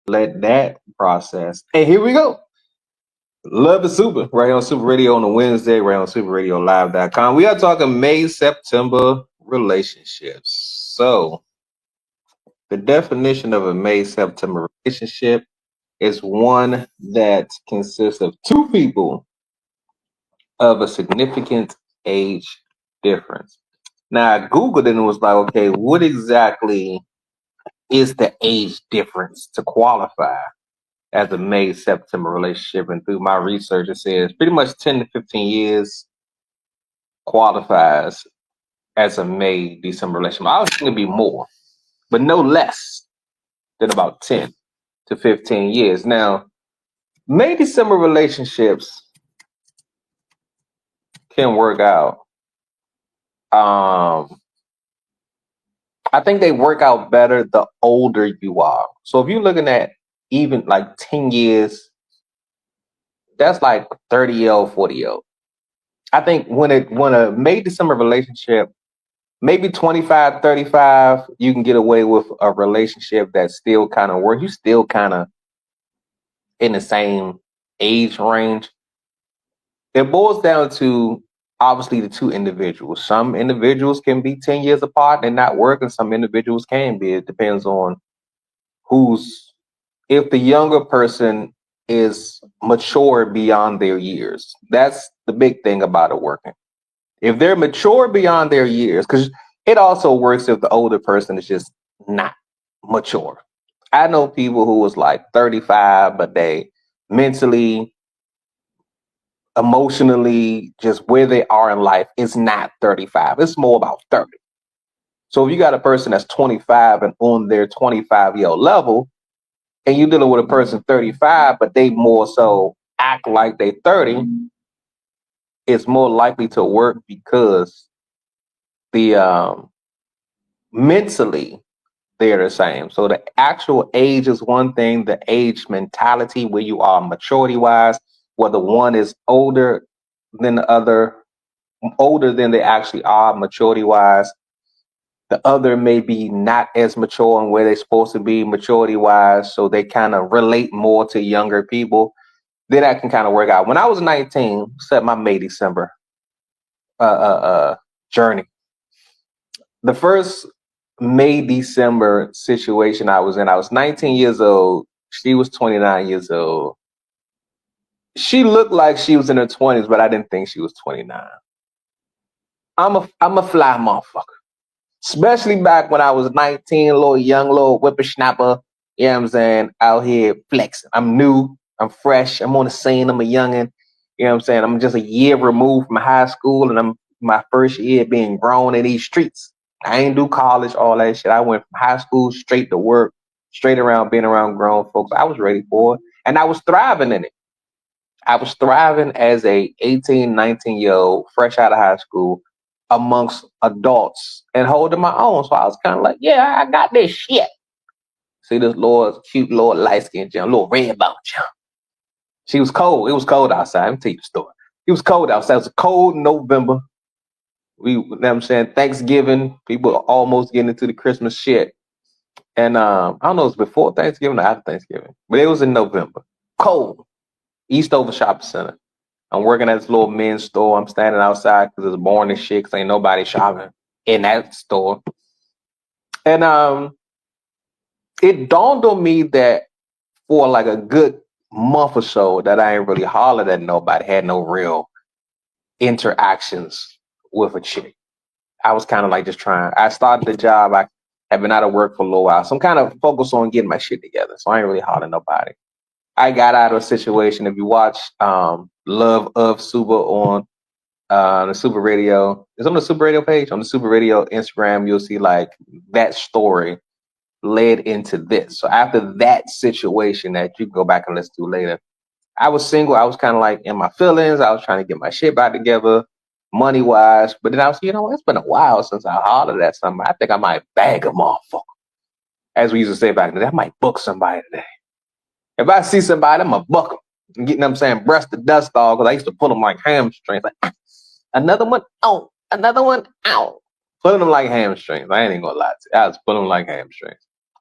let that process. And here we go. Love is Super, right here on Super Radio on a Wednesday, right on SuperRadioLive.com. We are talking May, September relationships. So, the definition of a May, September relationship is one that consists of two people of a significant age difference. Now, I Googled it and was like, okay, what exactly is the age difference to qualify as a May September relationship? And through my research, it says pretty much 10 to 15 years qualifies as a May December relationship. I was thinking it'd be more, but no less than about 10 to 15 years. Now, May December relationships can work out. I think they work out better the older you are. So if you're looking at even like 10 years, that's like 30-year old, 40-year old. I think when a May December relationship, maybe 25, 35, you can get away with a relationship that still kind of works. You still kind of in the same age range. It boils down to obviously the two individuals. Some individuals can be 10 years apart and not work, and some individuals can be. It depends on if the younger person is mature beyond their years. That's the big thing about it working. If they're mature beyond their years, because it also works if the older person is just not mature. I know people who was like 35, but they mentally, emotionally, just where they are in life is not 35. It's more about 30. So if you got a person that's 25 and on their 25-year-old level, and you're dealing with a person 35, but they more so act like they 30, it's more likely to work because the mentally they're the same. So the actual age is one thing, the age mentality, where you are maturity wise, whether one is older than the other, older than they actually are maturity wise. The other may be not as mature in where they're supposed to be maturity wise, so they kind of relate more to younger people. Then that can kind of work out. When I was 19, set my May December journey. The first May December situation I was in, I was 19 years old. She was 29 years old. She looked like she was in her 20s, but I didn't think she was 29. I'm a fly motherfucker. Especially back when I was 19, little whippersnapper, you know what I'm saying, out here flexing. I'm new, I'm fresh, I'm on the scene, I'm a youngin', you know what I'm saying? I'm just a year removed from high school, and I'm my first year being grown in these streets. I ain't do college, all that shit. I went from high school straight to work, straight around being around grown folks. I was ready for it, and I was thriving in it. I was thriving as a 18, 19-year-old, fresh out of high school, amongst adults and holding my own. So I was kind of like, yeah, I got this shit. See this cute light skinned jump, little red bone jump. She was cold. It was cold outside. Let me tell you the story. It was cold outside. It was a cold November. You know what I'm saying? Thanksgiving, people are almost getting into the Christmas shit. And I don't know, it was before Thanksgiving or after Thanksgiving, but it was in November. Cold. Eastover Shopping Center. I'm working at this little men's store. I'm standing outside because it's boring as shit because ain't nobody shopping in that store. And it dawned on me that for like a good month or so that I ain't really hollered at nobody, had no real interactions with a chick. I was kind of like just trying. I started the job. I had been out of work for a little while. So I'm kind of focused on getting my shit together. So I ain't really hollering at nobody. I got out of a situation. If you watch Love of Supa on the Super Radio, it's on the Super Radio page. On the Super Radio Instagram, you'll see like that story led into this. So after that situation that you can go back and listen to later, I was single. I was kind of like in my feelings. I was trying to get my shit back together, money wise. But then I was, it's been a while since I hollered at somebody. I think I might bag a motherfucker. As we used to say back then, I might book somebody today. If I see somebody, I'm going to buck them. And get, brush the dust off, because I used to pull them like hamstrings. Like, another one out, another one out. Pulling them like hamstrings. I ain't even going to lie to you. I was pulling them like hamstrings.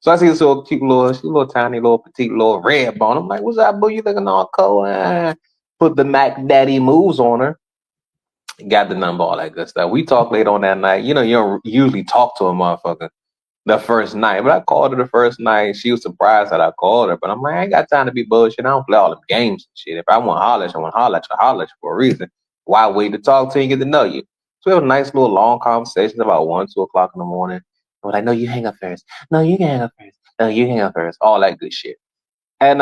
So I see this little cute little, she little tiny, little petite, little red bone. I'm like, what's up, boo? You looking all cold? Put the Mac Daddy moves on her. Got the number, all that good stuff. We talked late on that night. You know, you don't usually talk to a motherfucker the first night, but I called her the first night. She was surprised that I called her, but I'm like, I ain't got time to be bullshit. I don't play all the games and shit. If I want to holler at you, I want to holler at you for a reason. Why wait to talk to you and get to know you? So we have a nice little long conversation about 1, 2 o'clock in the morning. I'm like, no, you hang up first. No, you can hang up first. No, you hang up first. All that good shit. And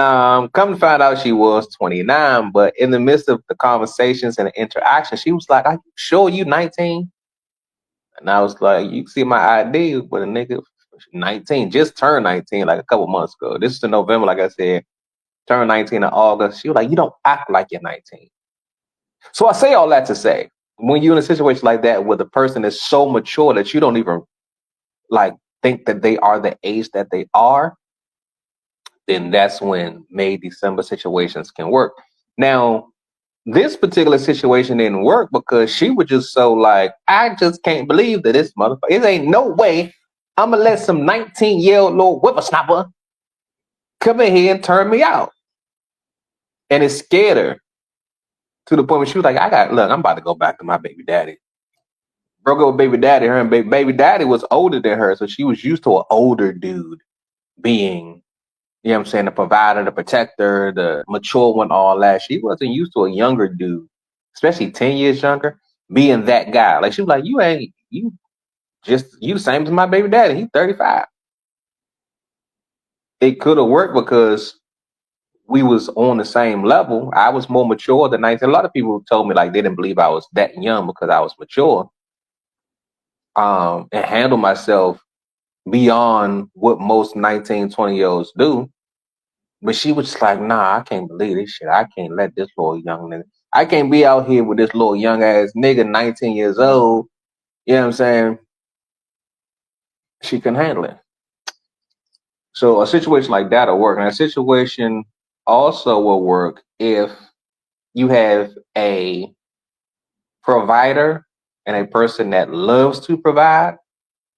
come to find out she was 29, but in the midst of the conversations and the interaction, she was like, are you sure you 19? And I was like, you can see my ID, but a nigga 19, just turned 19 like a couple months ago. This is in November, like I said, turned 19 in August. She was like, you don't act like you're 19. So I say all that to say, when you're in a situation like that where the person is so mature that you don't even like think that they are the age that they are, then that's when May, December situations can work. Now, this particular situation didn't work because she was just so like, I just can't believe that this motherfucker, it ain't no way I'm gonna let some 19-year-old little whippersnapper come in here and turn me out. And it scared her to the point where she was like, look, I'm about to go back to my baby daddy. Broke up with baby daddy. Her and baby daddy was older than her, so she was used to an older dude being, you know what I'm saying, the provider, the protector, the mature one, all that. She wasn't used to a younger dude, especially 10 years younger, being that guy. Like, she was like, you the same as my baby daddy. He's 35. It could have worked because we was on the same level. I was more mature than 19. A lot of people told me like they didn't believe I was that young because I was mature, and handle myself beyond what most 19, 20-year-olds do. But she was just like, nah, I can't believe this shit. I can't let this little young nigga. I can't be out here with this little young ass nigga, 19 years old. You know what I'm saying? She can handle it. So a situation like that will work. And a situation also will work if you have a provider and a person that loves to provide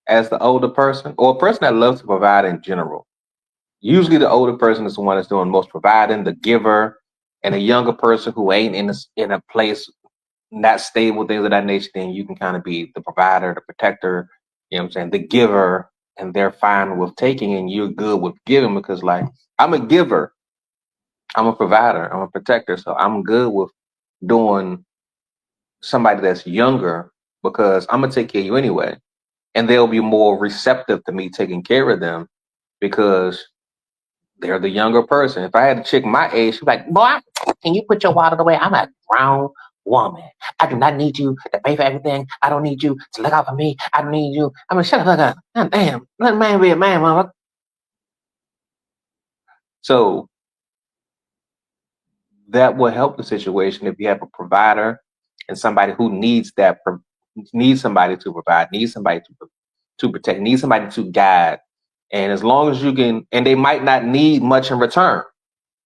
as the older person, or a person that loves to provide in general. Usually the older person is the one that's doing most providing, the giver, and a younger person who ain't in a place not stable, things of that nature, then you can kind of be the provider, the protector, you know what I'm saying, the giver, and they're fine with taking and you're good with giving because like I'm a giver, I'm a provider, I'm a protector, so I'm good with doing somebody that's younger because I'm gonna take care of you anyway. And they'll be more receptive to me taking care of them because they're the younger person. If I had a chick my age, she'd be like, boy, can you put your wallet away? I'm a grown woman. I do not need you to pay for everything. I don't need you to look out for me. I don't need you. I mean, shut the fuck up. God damn. Let a man be a man, mama. So that will help the situation if you have a provider and somebody who needs somebody to provide, needs somebody to protect, needs somebody to guide. And as long as you can, and they might not need much in return.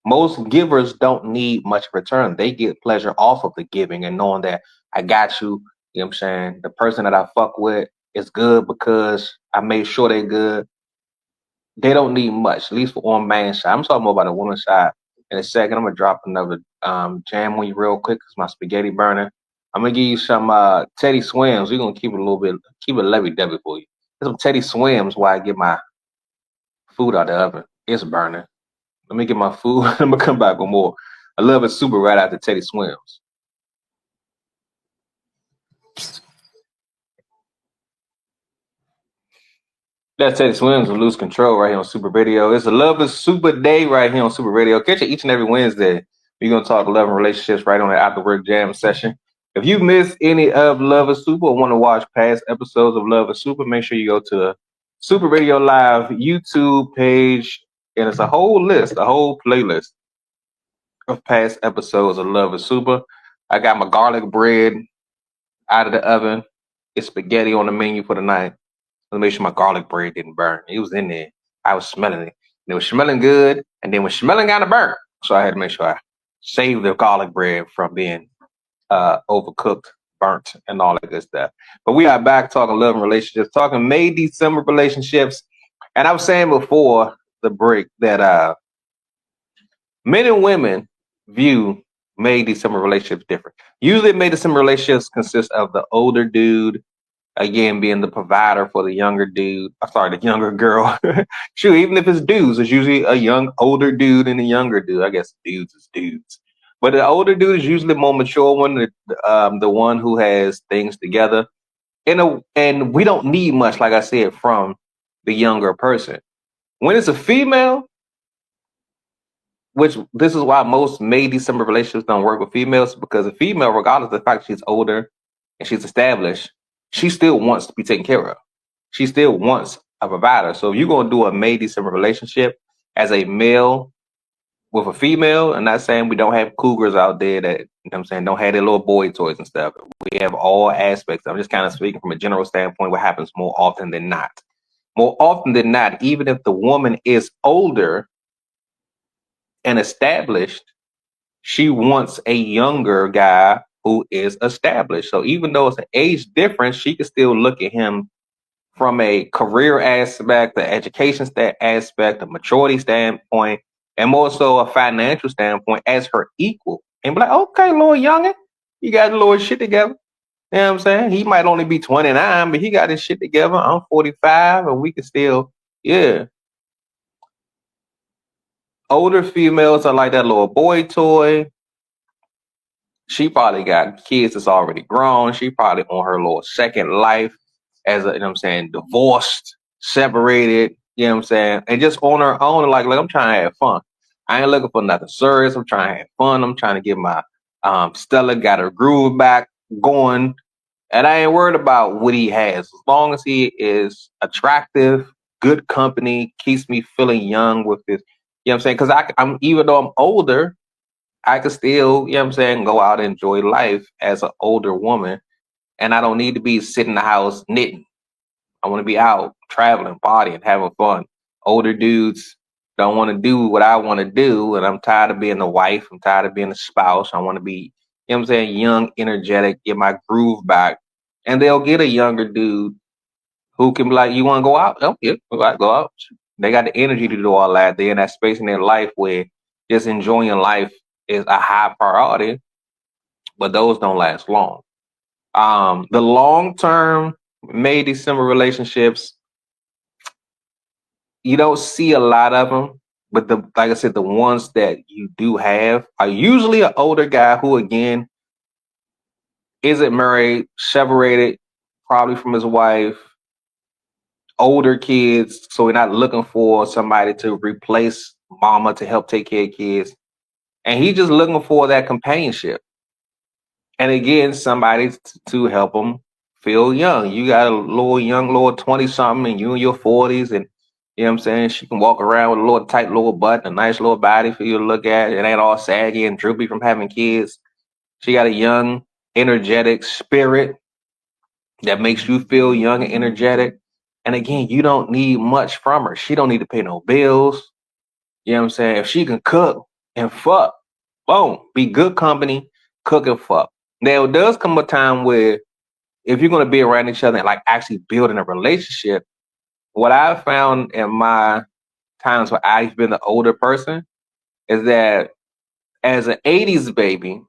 Most givers don't need much return. They get pleasure off of the giving and knowing that I got you. You know what I'm saying? The person that I fuck with is good because I made sure they're good. They don't need much, at least for on man side. I'm talking more about a woman side. In a second, I'm gonna drop another jam on you real quick because my spaghetti burning. I'm gonna give you some Teddy Swims. We're gonna keep it a little bit, keep it levy debby for you. Get some Teddy Swims while I get my food out the oven. It's burning. Let me get my food. I'm gonna come back with more. I love it super right after Teddy Swims. That's Teddy Swims and Lose Control right here on Super Radio. It's a Love is Super Day right here on Super Radio. Catch it each and every Wednesday. We're gonna talk love and relationships right on the After Work Jam session. If you missed any of Love is Super or want to watch past episodes of Love is Super, make sure you go to the Super Radio Live YouTube page, and it's a whole list, a whole playlist of past episodes of Love is Super. I got my garlic bread out of the oven. It's spaghetti on the menu for the night. Let me make sure my garlic bread didn't burn. It was in there. I was smelling it. And it was smelling good. And then when smelling got to burn. So I had to make sure I saved the garlic bread from being overcooked, burnt, and all that good stuff. But we are back talking love and relationships, talking May, December relationships. And I was saying before the break that men and women view May December relationships different. Usually, May December relationships consist of the older dude again being the provider for the younger dude. I'm sorry, the younger girl. Shoot, even if it's dudes, it's usually a young older dude and a younger dude. I guess dudes is dudes, but the older dude is usually the more mature one, the one who has things together. And we don't need much, like I said, from the younger person. When it's a female, which this is why most May December relationships don't work with females, because a female, regardless of the fact she's older and she's established, she still wants to be taken care of. She still wants a provider. So if you're gonna do a May December relationship as a male with a female, and not saying we don't have cougars out there that, you know what I'm saying, don't have their little boy toys and stuff. We have all aspects. I'm just kind of speaking from a general standpoint, what happens more often than not. More often than not, even if the woman is older and established, she wants a younger guy who is established. So even though it's an age difference, she can still look at him from a career aspect, the education aspect, a maturity standpoint, and more so a financial standpoint as her equal. And be like, okay, little youngin, you got a little shit together. You know what I'm saying? He might only be 29, but he got his shit together. I'm 45, and we can still, yeah. Older females are like that little boy toy. She probably got kids that's already grown. She probably on her little second life as a, you know what I'm saying, divorced, separated, you know what I'm saying, and just on her own, like I'm trying to have fun. I ain't looking for nothing serious. I'm trying to have fun. I'm trying to get my Stella got her groove back going, and I ain't worried about what he has as long as he is attractive, good company, keeps me feeling young with this. You know what I'm saying? Because I'm even though I'm older, I could still, you know what I'm saying, go out and enjoy life as an older woman. And I don't need to be sitting in the house knitting. I want to be out, traveling, partying, having fun. Older dudes don't want to do what I want to do. And I'm tired of being the wife. I'm tired of being a spouse. I want to be, you know what I'm saying, young, energetic, get my groove back. And they'll get a younger dude who can be like, you want to go out? Oh, yeah, go out. They got the energy to do all that. They're in that space in their life where just enjoying life is a high priority, but those don't last long. The long term May December relationships, you don't see a lot of them, but like I said, the ones that you do have are usually an older guy who again isn't married, separated, probably from his wife, older kids, so we're not looking for somebody to replace mama to help take care of kids, and he's just looking for that companionship. And again, somebody to help him feel young. You got a little 20 something, and you in your 40s, and you know what I'm saying? She can walk around with a little tight little butt, a nice little body for you to look at. It ain't all saggy and droopy from having kids. She got a young, energetic spirit that makes you feel young and energetic. And again, you don't need much from her. She don't need to pay no bills. You know what I'm saying? If she can cook and fuck, boom, be good company, cook and fuck. Now, it does come a time where if you're going to be around each other and like actually building a relationship, what I've found in my times where I've been the older person is that as an 80s baby,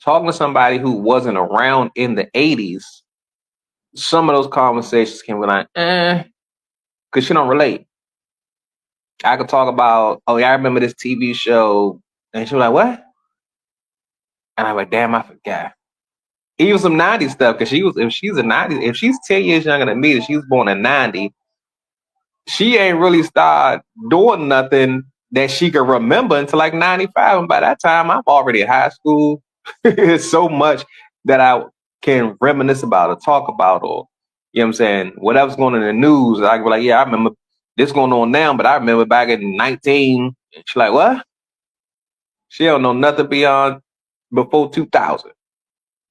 talking to somebody who wasn't around in the 80s, some of those conversations can be like, because she don't relate. I could talk about, oh yeah, I remember this TV show, and she was like, what? And I'm like, damn, I forgot. Even some 90s stuff, because if she's a 90s, if she's 10 years younger than me, and she was born in 90, she ain't really started doing nothing that she could remember until like 95. And by that time, I'm already in high school. It's so much that I can reminisce about or talk about, or, you know what I'm saying, whatever's going on in the news. I can be like, yeah, I remember this going on now, but I remember back in 19. And she's like, what? She don't know nothing beyond before 2000.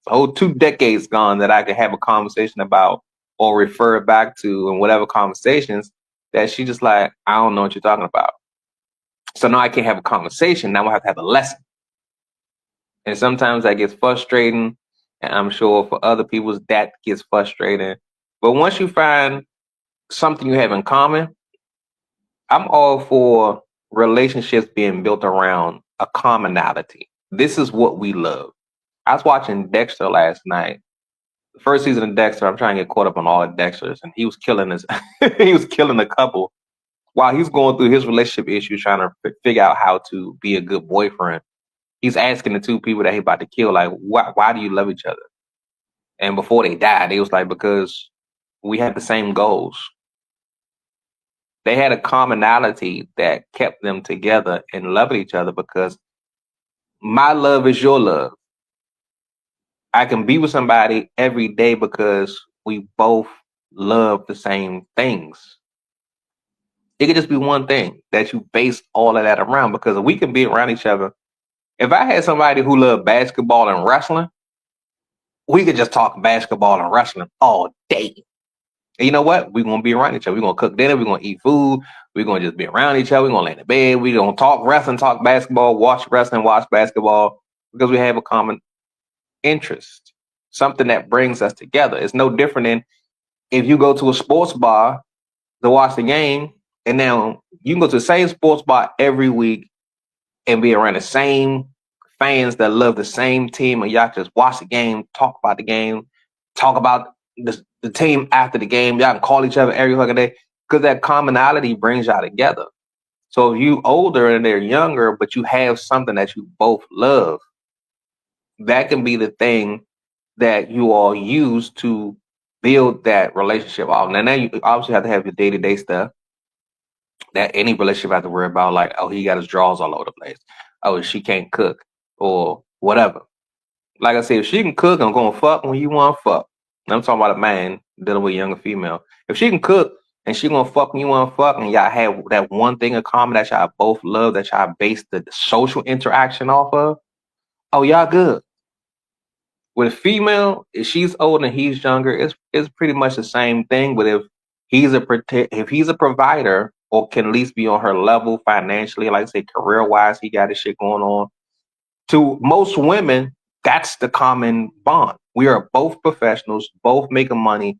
A whole 2 decades gone that I could have a conversation about or refer back to in whatever conversations that she just like, I don't know what you're talking about. So now I can't have a conversation. Now I have to have a lesson. And sometimes that gets frustrating. And I'm sure for other people that gets frustrating. But once you find something you have in common, I'm all for relationships being built around a commonality. This is what we love. I was watching Dexter last night. The first season of Dexter, I'm trying to get caught up on all the Dexters, and he was killing his he was killing a couple while he's going through his relationship issues, trying to figure out how to be a good boyfriend. He's asking the two people that he about to kill, like, why do you love each other? And before they died, they was like, because we had the same goals. They had a commonality that kept them together and loving each other because my love is your love. I can be with somebody every day because we both love the same things. It could just be one thing that you base all of that around, because we can be around each other. If I had somebody who loved basketball and wrestling, we could just talk basketball and wrestling all day. And you know what? We're gonna be around each other. We're gonna cook dinner, we're gonna eat food, we're gonna just be around each other, we're gonna lay in the bed, we're gonna talk wrestling, talk basketball, watch wrestling, watch basketball, because we have a common interest. Something that brings us together. It's no different than if you go to a sports bar to watch the game, and now you can go to the same sports bar every week and be around the same fans that love the same team, and y'all just watch the game, talk about the game, talk about the team after the game. Y'all can call each other every fucking day because that commonality brings y'all together. So if you older and they're younger, but you have something that you both love, that can be the thing that you all use to build that relationship off. Now you obviously have to have your day-to-day stuff that any relationship have to worry about, like, oh, he got his drawers all over the place. Oh, she can't cook or whatever. Like I said, if she can cook, I'm gonna fuck when you want to fuck. And I'm talking about a man dealing with a younger female. If she can cook and she gonna fuck when you want to fuck, and y'all have that one thing in common that y'all both love, that y'all base the social interaction off of, oh, y'all good. With a female, if she's older and he's younger, it's pretty much the same thing. But if he's a provider, or can at least be on her level financially, like I say, career wise, he got his shit going on. To most women, that's the common bond. We are both professionals, both making money,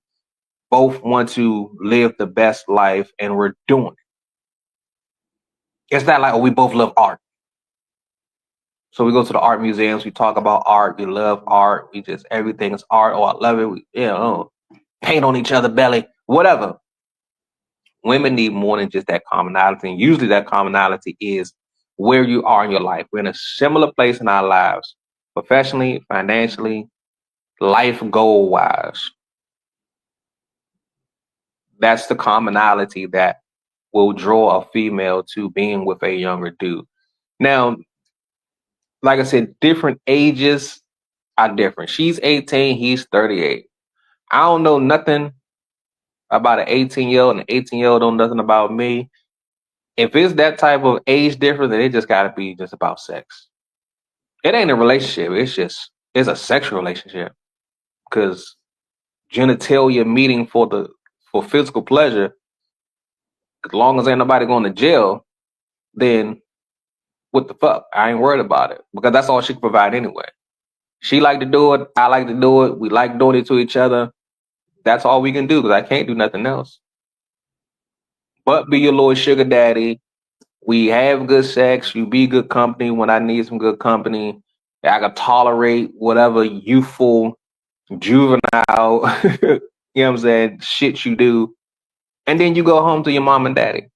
both want to live the best life, and we're doing it. It's not like, oh, we both love art. So we go to the art museums, we talk about art, we love art, we just, everything is art. Oh, I love it. Paint on each other belly, whatever. Women need more than just that commonality. And usually that commonality is where you are in your life. We're in a similar place in our lives, professionally, financially, life goal wise. That's the commonality that will draw a female to being with a younger dude. Now, like I said, different ages are different. She's 18, he's 38. I don't know nothing about an 18-year-old, and an 18-year-old don't know nothing about me. If it's that type of age difference, then it just gotta be just about sex. It ain't a relationship. It's a sexual relationship. Because genitalia meeting for physical pleasure, as long as ain't nobody going to jail, then what the fuck? I ain't worried about it, because that's all she can provide anyway. She like to do it. I like to do it. We like doing it to each other. That's all we can do, because I can't do nothing else. But be your little sugar daddy. We have good sex. You be good company when I need some good company. I can tolerate whatever youthful, juvenile, you know what I'm saying, shit you do. And then you go home to your mom and daddy,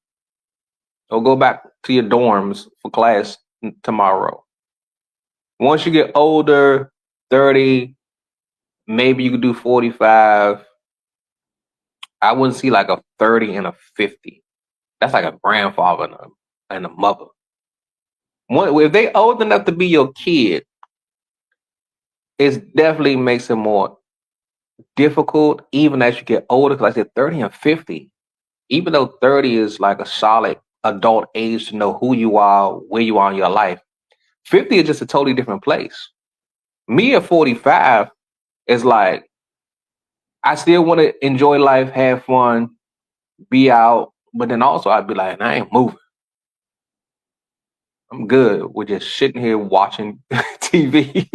or go back to your dorms for class tomorrow. Once you get older, 30, maybe you could do 45. I wouldn't see like a 30 and a 50. That's like a grandfather and a mother. If they old enough to be your kid, it definitely makes it more difficult even as you get older. Because I said 30 and 50, even though 30 is like a solid adult age to know who you are, where you are in your life, 50 is just a totally different place. Me at 45 is like, I still want to enjoy life, have fun, be out, but then also I'd be like, I ain't moving. I'm good. We're just sitting here watching TV.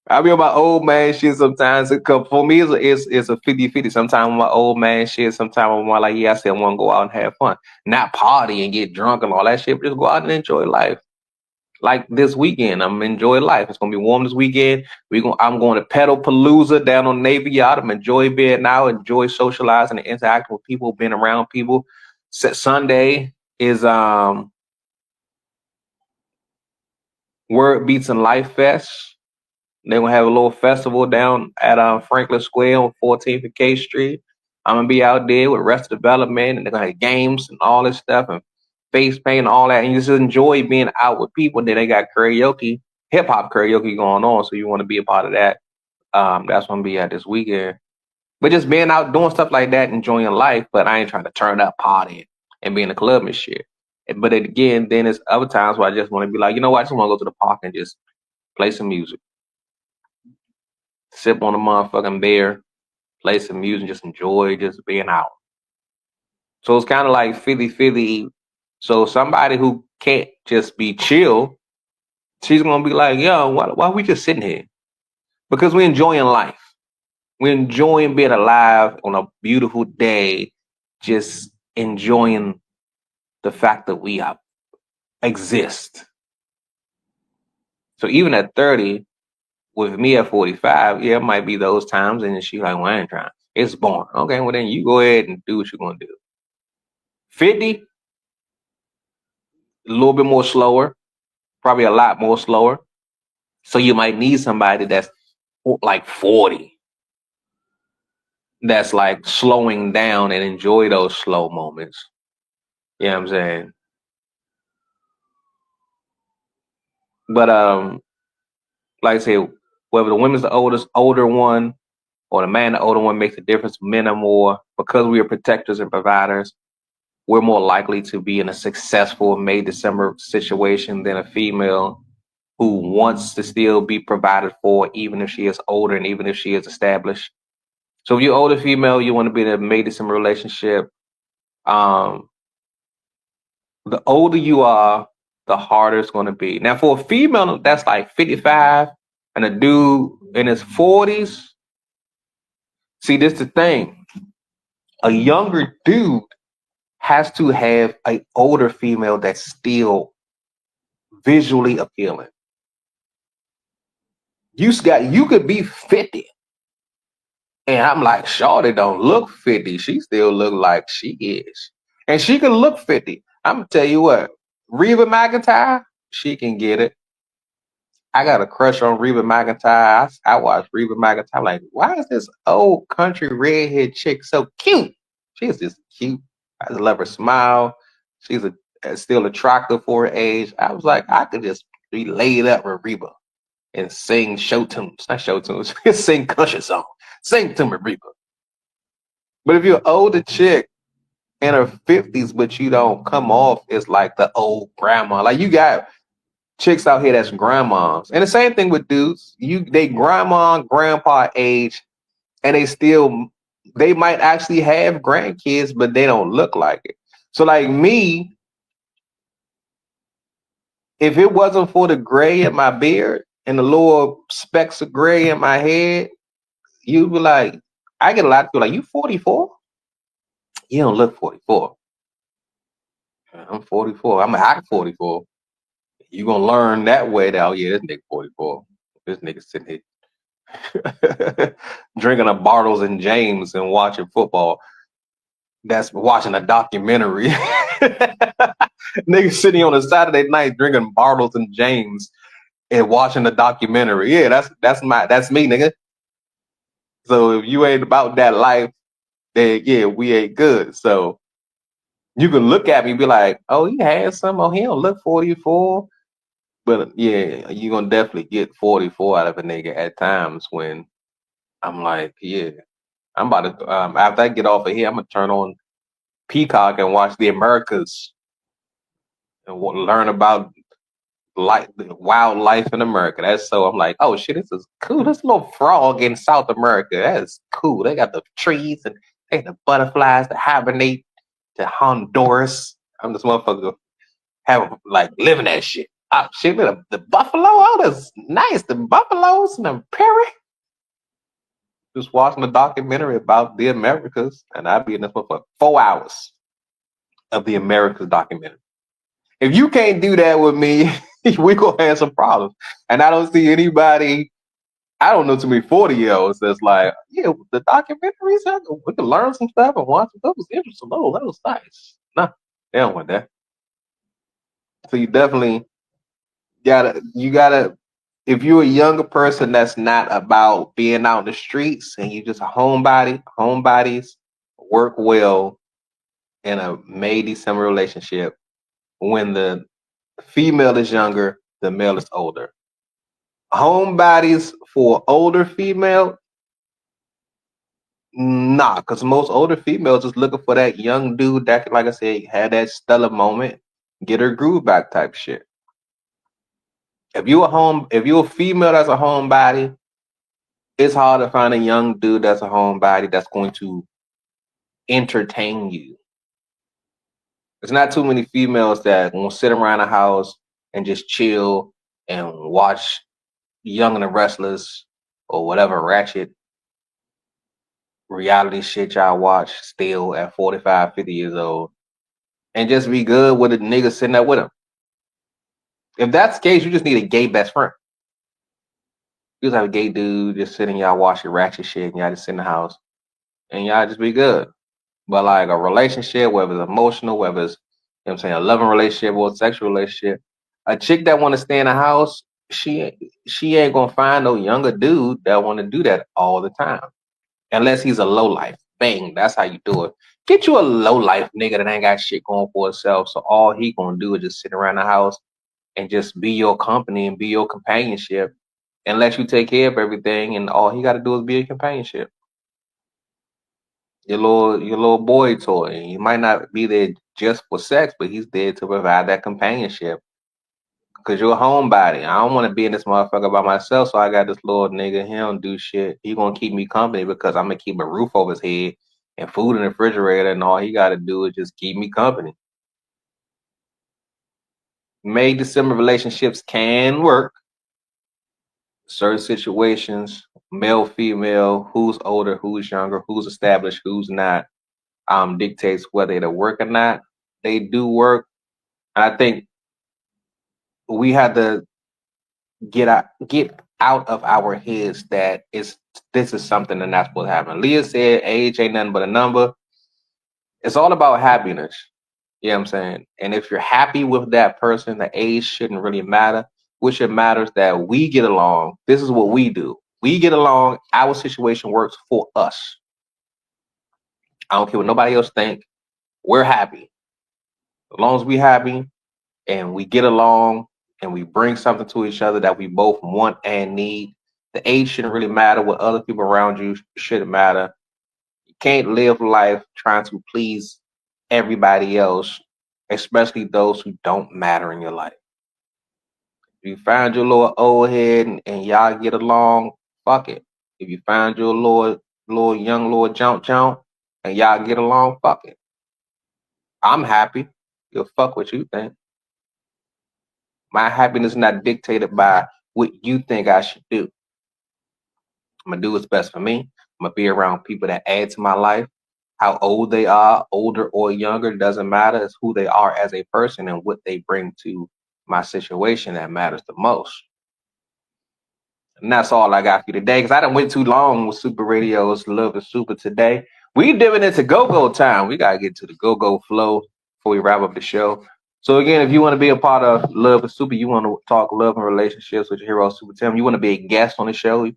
I be on my old man shit sometimes. For me, it's a 50-50. Sometimes I'm my old man shit. Sometimes I'm more like, yeah, I said I want to go out and have fun. Not party and get drunk and all that shit, but just go out and enjoy life. Like this weekend, I'm enjoy life. It's gonna be warm this weekend. I'm going to Pedal Palooza down on Navy Yacht. I'm enjoy being out, enjoy socializing and interacting with people, being around people. Sunday is Word Beats and Life Fest. They're gonna have a little festival down at Franklin Square on 14th and K Street. I'm gonna be out there with Rest Development, and they're gonna have games and all this stuff and face paint and all that. And you just enjoy being out with people. Then they got karaoke, hip hop karaoke going on, so you want to be a part of that. That's what I'm gonna be at this weekend. But just being out doing stuff like that, enjoying life. But I ain't trying to turn up, party, and be in the club and shit. But again, then there's other times where I just want to be like, you know what, I just want to go to the park and just play some music, sip on a motherfucking beer, play some music, just enjoy just being out. So it's kind of like 50-50. So somebody who can't just be chill, she's gonna be like, yo, why are we just sitting here? Because we're enjoying life. We're enjoying being alive on a beautiful day, just enjoying the fact that we exist. So even at 30, with me at 45, yeah, it might be those times, and she's like, well, I ain't trying. It's boring. Okay, well then you go ahead and do what you're gonna do. 50, a little bit more slower, probably a lot more slower. So you might need somebody that's like 40, that's like slowing down and enjoy those slow moments. You know what I'm saying? But like I say, whether the woman's the older one or the man the older one makes a difference. Men are more, because we are protectors and providers, we're more likely to be in a successful May December situation than a female who wants to still be provided for, even if she is older and even if she is established. So if you're older female, you want to be in a May December relationship. Um, the older you are, the harder it's going to be. Now, for a female that's like 55 and a dude in his 40s, see, this is the thing. A younger dude has to have an older female that's still visually appealing. You could be 50. And I'm like, Shawty don't look 50. She still look like she is. And she can look 50. I'm gonna tell you what, Reba McEntire, she can get it. I got a crush on Reba McEntire. I watched Reba McEntire. I'm like, why is this old country redhead chick so cute? She's just cute. I just love her smile. She's still attractive for her age. I was like, I could just be laid up with Reba and sing show tunes. Not show tunes. Sing country song. Sing to me, Reba. But if you're an older chick in her 50s, but you don't come off as like the old grandma, like you got chicks out here that's grandmas. And the same thing with dudes. They grandma, grandpa age, and they might actually have grandkids, but they don't look like it. So like me, if it wasn't for the gray in my beard and the little specks of gray in my head, you'd be like, I get a lot of people like, you 44? You don't look 44. I'm 44. I'm a 44. You gonna learn that way that, oh yeah, this nigga 44. This nigga sitting here drinking a Bartles and James and watching football. That's watching a documentary. Nigga sitting on a Saturday night drinking Bartles and James and watching a documentary. Yeah, that's me, nigga. So if you ain't about that life, then yeah, we ain't good. So you can look at me and be like, oh, he has some. Oh, he don't look 44. But yeah, you're gonna definitely get 44 out of a nigga at times when I'm like, yeah, I'm about to after I get off of here, I'm gonna turn on Peacock and watch the Americas and learn about wildlife in America. That's so I'm like, oh shit, this is cool. This little frog in South America, that's cool. They got the trees and they got the butterflies that hibernate to Honduras. I'm this motherfucker living that shit. Shit, the buffalo. Oh, that's nice. The buffaloes and the prairie. Just watching a documentary about the Americas, and I'd be in this one for 4 hours of the Americas documentary. If you can't do that with me, we gonna have some problems. And I don't see anybody. I don't know too many 40-year-olds that's like, yeah, the documentaries. We can learn some stuff and watch. That was interesting. Oh, that was nice. Nah, they don't want that. So you definitely you gotta. If you're a younger person that's not about being out in the streets and you just a homebody, homebodies work well in a May December relationship when the female is younger, the male is older. Homebodies for older female, nah, because most older females is looking for that young dude that can, like I said, had that stellar moment, get her groove back type shit. If you're a female that's a homebody, it's hard to find a young dude that's a homebody that's going to entertain you. There's not too many females that will sit around the house and just chill and watch Young and the Restless or whatever ratchet reality shit y'all watch still at 45, 50 years old and just be good with a nigga sitting there with him. If that's the case, you just need a gay best friend. You just have a gay dude just sitting, y'all watch your ratchet shit and y'all just sit in the house and y'all just be good. But like a relationship, whether it's emotional, whether it's, you know what I'm saying, a loving relationship or a sexual relationship, a chick that want to stay in the house, she ain't gonna find no younger dude that want to do that all the time, unless he's a low life. Bang, that's how you do it. Get you a low life nigga that ain't got shit going for himself, so all he gonna do is just sit around the house and just be your company and be your companionship, and let you take care of everything, and all he got to do is be a companionship. Your little boy toy. He might not be there just for sex, but he's there to provide that companionship. Cause you're a homebody. I don't want to be in this motherfucker by myself, so I got this little nigga. He don't do shit. He gonna keep me company because I'm gonna keep a roof over his head and food in the refrigerator, and all he got to do is just keep me company. May December relationships can work. Certain situations, male, female, who's older, who's younger, who's established, who's not, dictates whether it'll work or not. They do work. And I think we had to get out of our heads that this is something and that's what happened. Leah said age ain't nothing but a number. It's all about happiness. You know what I'm saying? And if you're happy with that person, the age shouldn't really matter. What should matter is that we get along. This is what we do. We get along. Our situation works for us. I don't care what nobody else think. We're happy. As long as we happy and we get along and we bring something to each other that we both want and need, the age shouldn't really matter. What other people around you shouldn't matter. You can't live life trying to please everybody else, especially those who don't matter in your life. If you find your little old head and y'all get along, fuck it. If you find your little young little jump and y'all get along, fuck it. I'm happy. You'll fuck what you think. My happiness is not dictated by what you think I should do. I'm gonna do what's best for me. I'm gonna be around people that add to my life. How old they are, older or younger, doesn't matter. It's who they are as a person and what they bring to my situation that matters the most. And that's all I got for you today, because I done went too long with Super Radio's Love is Super today. We dipping into go-go time. We gotta get to the go-go flow before we wrap up the show. So again, if you want to be a part of Love is Super, you want to talk love and relationships with your hero SupaTim, you want to be a guest on the show,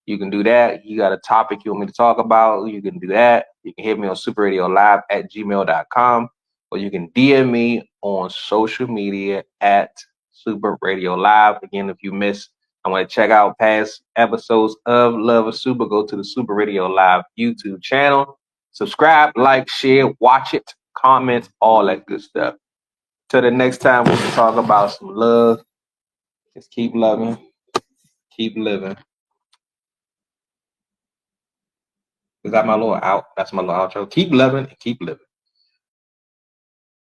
you can do that. You got a topic you want me to talk about, you can do that. You can hit me on superradiolive@gmail.com, or you can DM me on social media at Super Radio Live. Again, if you missed, I want to check out past episodes of Love is Super, go to the Super Radio Live YouTube channel. Subscribe, like, share, watch it, comment, all that good stuff. Till the next time, we can talk about some love. Just keep loving, keep living. Is that my little out? That's my little outro. Keep loving and keep living.